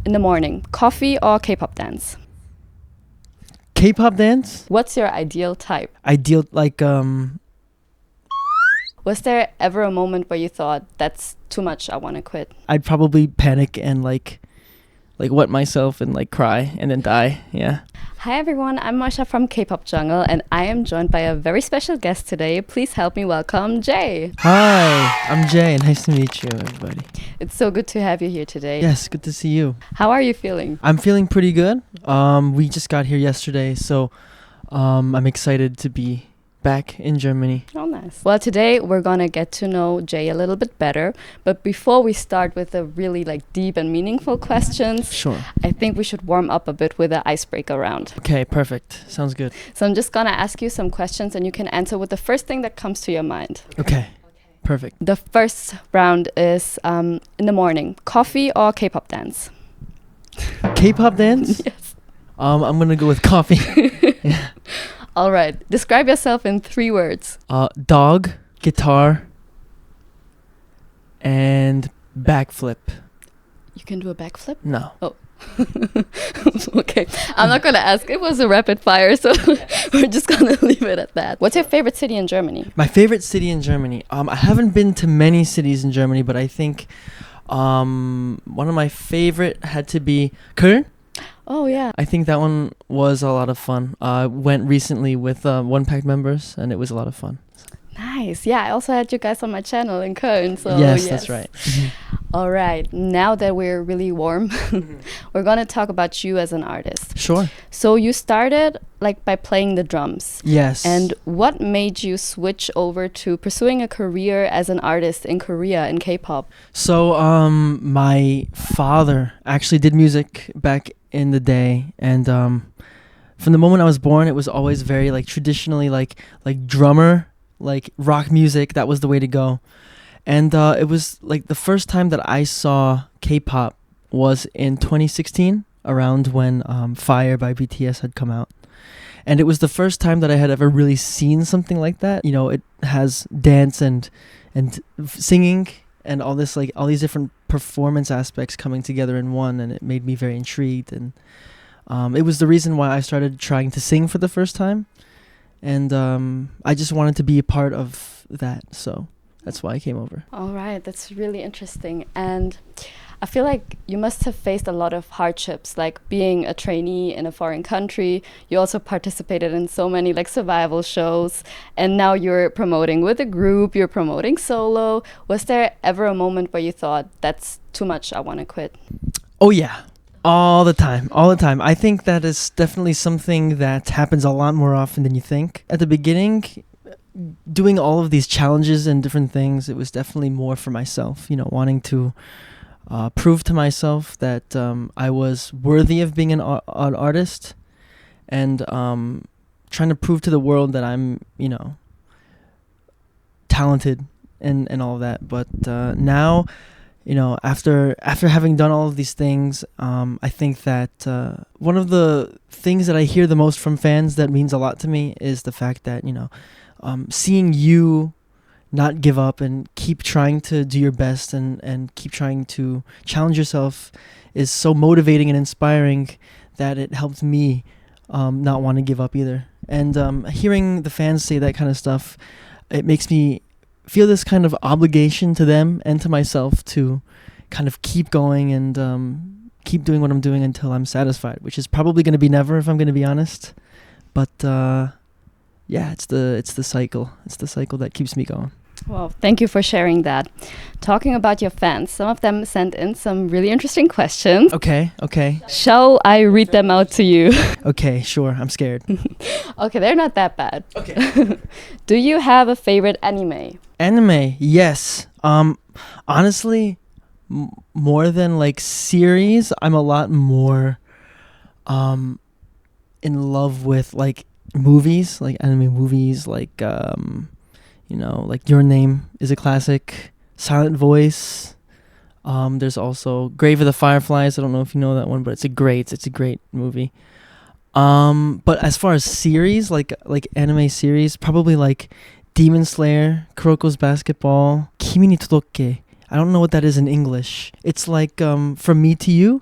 In the morning, coffee or K-pop dance? K-pop dance? What's your ideal type? Ideal, Was there ever a moment where you thought, that's too much, I want to quit? I'd probably panic and like wet myself and like cry and then die. Yeah. Hi everyone, I'm Marsha from K-pop Jungle and I am joined by a very special guest today. Please help me welcome Jay. Hi, I'm Jay. Nice to meet you, everybody. It's so good to have you here today. Yes, good to see you. How are you feeling? I'm feeling pretty good. We just got here yesterday, so I'm excited to be back in Germany. Oh, nice. Well, today we're gonna get to know Jay a little bit better. But before we start with the really deep and meaningful questions, Sure. I think we should warm up a bit with an icebreaker round. Okay, perfect. Sounds good. So I'm just gonna ask you some questions and you can answer with the first thing that comes to your mind. Okay, perfect. The first round is in the morning, coffee or K-pop dance? K-pop dance? Yes. I'm gonna go with coffee. Yeah. All right. Describe yourself in 3 words. Dog, guitar, and backflip. You can do a backflip? No. Oh. Okay. I'm not going to ask. It was a rapid fire, so we're just going to leave it at that. What's your favorite city in Germany? My favorite city in Germany. I haven't been to many cities in Germany, but I think one of my favorite had to be Köln. Oh, yeah. I think that one was a lot of fun. I went recently with OnePact members, and it was a lot of fun. Nice. Yeah, I also had you guys on my channel in Köln. So Yes, that's right. All right. Now that we're really warm, we're going to talk about you as an artist. Sure. So you started by playing the drums. Yes. And what made you switch over to pursuing a career as an artist in Korea in K-pop? So my father actually did music back in the day, and from the moment I was born, it was always very traditionally like drummer, rock music. That was the way to go. And it was the first time that I saw K-pop was in 2016, around when Fire by BTS had come out. And it was the first time that I had ever really seen something like that. You know, it has dance and singing and all this all these different performance aspects coming together in one, and it made me very intrigued. And it was the reason why I started trying to sing for the first time. And I just wanted to be a part of that, so that's why I came over. All right, that's really interesting. And I feel like you must have faced a lot of hardships, like being a trainee in a foreign country. You also participated in so many survival shows, and now you're promoting with a group, you're promoting solo. Was there ever a moment where you thought, that's too much, I want to quit? Oh yeah, all the time. I think that is definitely something that happens a lot more often than you think. At the beginning, doing all of these challenges and different things, it was definitely more for myself, wanting to prove to myself that I was worthy of being an artist, and trying to prove to the world that I'm, talented and all of that. But now, after having done all of these things, I think that one of the things that I hear the most from fans that means a lot to me is the fact that, seeing you not give up and keep trying to do your best and keep trying to challenge yourself is so motivating and inspiring that it helped me not want to give up either. And hearing the fans say that kind of stuff, it makes me feel this kind of obligation to them and to myself to kind of keep going and keep doing what I'm doing until I'm satisfied, which is probably going to be never, if I'm going to be honest. But yeah, it's the cycle. It's the cycle that keeps me going. Well, thank you for sharing that. Talking about your fans, some of them sent in some really interesting questions. Okay. Shall I read them out to you? Okay, sure. I'm scared. Okay, they're not that bad. Okay. Do you have a favorite anime? Anime, yes. Honestly, more than series, I'm a lot more in love with movies, anime movies, Your Name is a classic, Silent Voice. There's also Grave of the Fireflies. I don't know if you know that one, but it's a great movie. But as far as series, like anime series, probably Demon Slayer, Kuroko's Basketball, Kimi ni Todoke. I don't know what that is in English. It's From Me to You.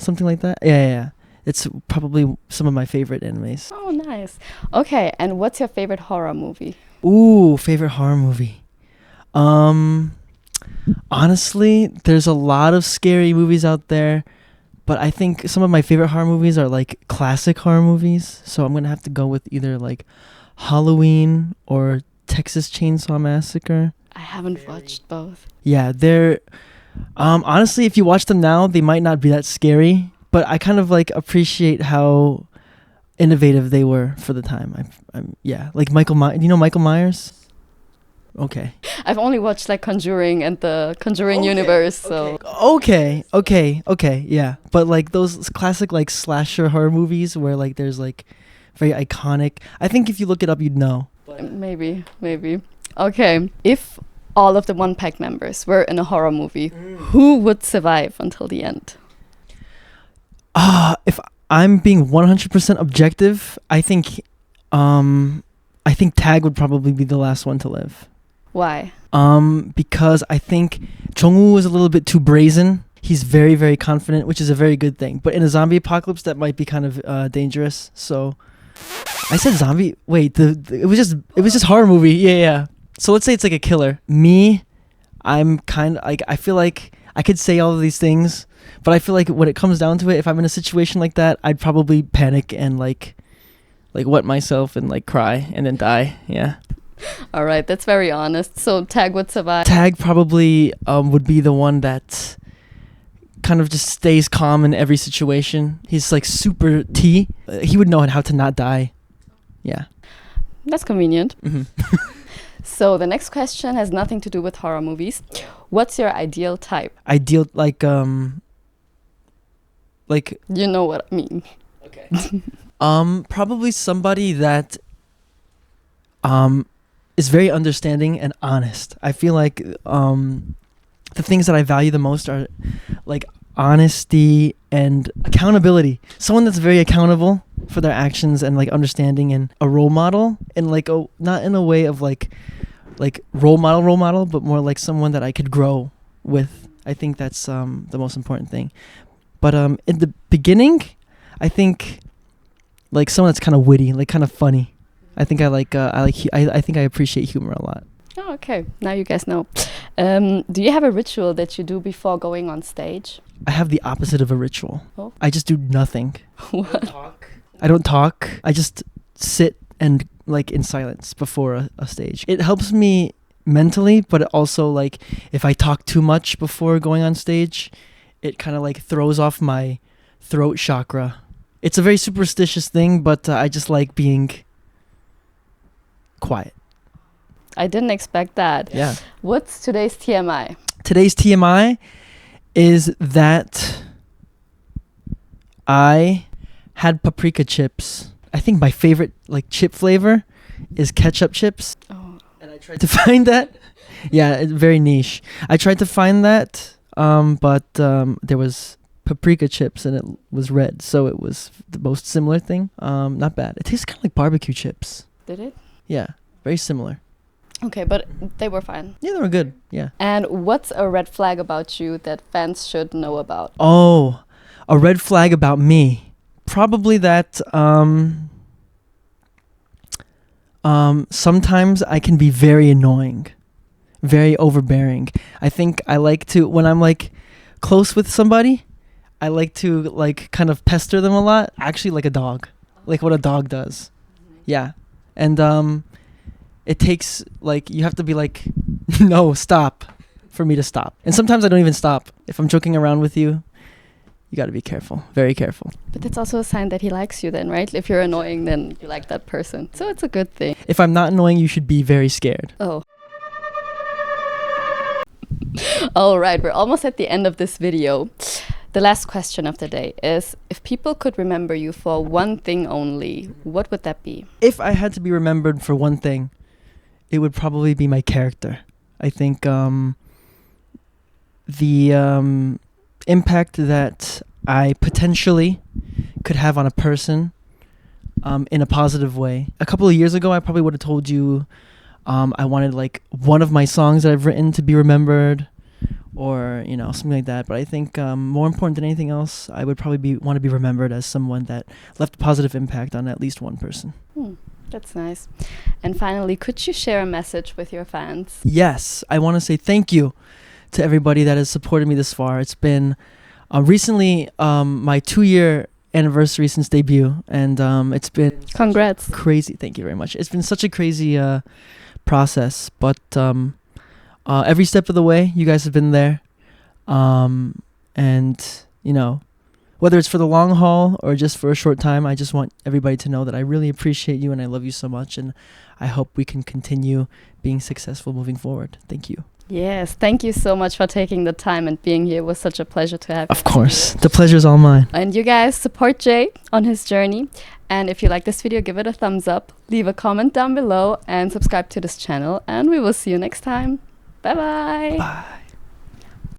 something like that. Yeah, yeah, yeah. It's probably some of my favorite animes. Oh, nice. Okay, and what's your favorite horror movie? Ooh, favorite horror movie. Honestly, there's a lot of scary movies out there, but I think some of my favorite horror movies are like classic horror movies. So I'm gonna have to go with either like Halloween or Texas Chainsaw Massacre. I haven't watched both. Yeah, they're honestly, if you watch them now, they might not be that scary, but I kind of like appreciate how innovative they were for the time. I'm yeah, like Michael Myers. You know Michael Myers? Okay. I've only watched like Conjuring and the Conjuring universe, so Okay, yeah. But like those classic like slasher horror movies where like there's like very iconic. I think if you look it up, you'd know. maybe. Okay, if all of the OnePact members were in a horror movie, who would survive until the end? If I'm being 100% objective, I think Tag would probably be the last one to live. Why? Because I think Jong-woo is a little bit too brazen. He's very, very confident, which is a very good thing. But in a zombie apocalypse, that might be kind of dangerous. So I said zombie. Wait, it was just horror movie. Yeah. So let's say it's like a killer. Me, I'm kind of like, I feel like I could say all of these things, but I feel like when it comes down to it, if I'm in a situation like that, I'd probably panic and like wet myself and like cry and then die. Yeah. All right, that's very honest. So Tag would survive. Tag probably would be the one that kind of just stays calm in every situation. He's like super T. He would know how to not die. Yeah. That's convenient. Mm-hmm. So the next question has nothing to do with horror movies. What's your ideal type? Ideal like You know what I mean. Okay. Probably somebody that is very understanding and honest. I feel like the things that I value the most are like honesty and accountability. Someone that's very accountable for their actions and like understanding, and a role model, and like not in a way of like role model, but more like someone that I could grow with. I think that's the most important thing. But in the beginning, I think like someone that's kind of witty, like kind of funny. I think I think I appreciate humor a lot. Oh, okay. Now you guys know. Do you have a ritual that you do before going on stage? I have the opposite of a ritual. Oh. I just do nothing. What? I don't talk. I just sit and like in silence before a stage. It helps me mentally, but it also like if I talk too much before going on stage, it kind of like throws off my throat chakra. It's a very superstitious thing, but I just like being quiet. I didn't expect that. Yeah. What's today's TMI? Today's TMI is that I had paprika chips. I think my favorite like chip flavor is ketchup chips. Oh. And I tried to find that. Yeah, it's very niche. I tried to find that, but there was paprika chips and it was red, so it was the most similar thing. Not bad. It tastes kind of like barbecue chips. Did it? Yeah, very similar. Okay, but they were fine. Yeah, they were good. Yeah. And what's a red flag about you that fans should know about? Oh, a red flag about me. Probably that sometimes I can be very annoying, very overbearing. I think I like to, when I'm like close with somebody, I like to like kind of pester them a lot. Actually, like a dog, like what a dog does. Yeah. And it takes like, you have to be like, no, stop, for me to stop. And sometimes I don't even stop. If I'm joking around with you, you got to be careful, very careful. But that's also a sign that he likes you then, right? If you're annoying, then you like that person. So it's a good thing. If I'm not annoying, you should be very scared. Oh. All right, we're almost at the end of this video. The last question of the day is, if people could remember you for one thing only, what would that be? If I had to be remembered for one thing, it would probably be my character. I think the impact that I potentially could have on a person in a positive way. A couple of years ago, I probably would have told you I wanted like one of my songs that I've written to be remembered, or something like that. But I think more important than anything else, I would probably want to be remembered as someone that left a positive impact on at least one person. That's nice. And finally, could you share a message with your fans? Yes, I want to say thank you to everybody that has supported me this far. It's been recently my 2-year anniversary since debut, and it's been Congrats. crazy. Thank you very much. It's been such a crazy process, but every step of the way, you guys have been there, and whether it's for the long haul or just for a short time, I just want everybody to know that I really appreciate you and I love you so much, and I hope we can continue being successful moving forward. Thank you. Yes, thank you so much for taking the time and being here. It was such a pleasure to have you. Of course, the pleasure's all mine. And you guys support Jay on his journey. And if you like this video, give it a thumbs up, leave a comment down below, and subscribe to this channel. And we will see you next time. Bye-bye. Bye.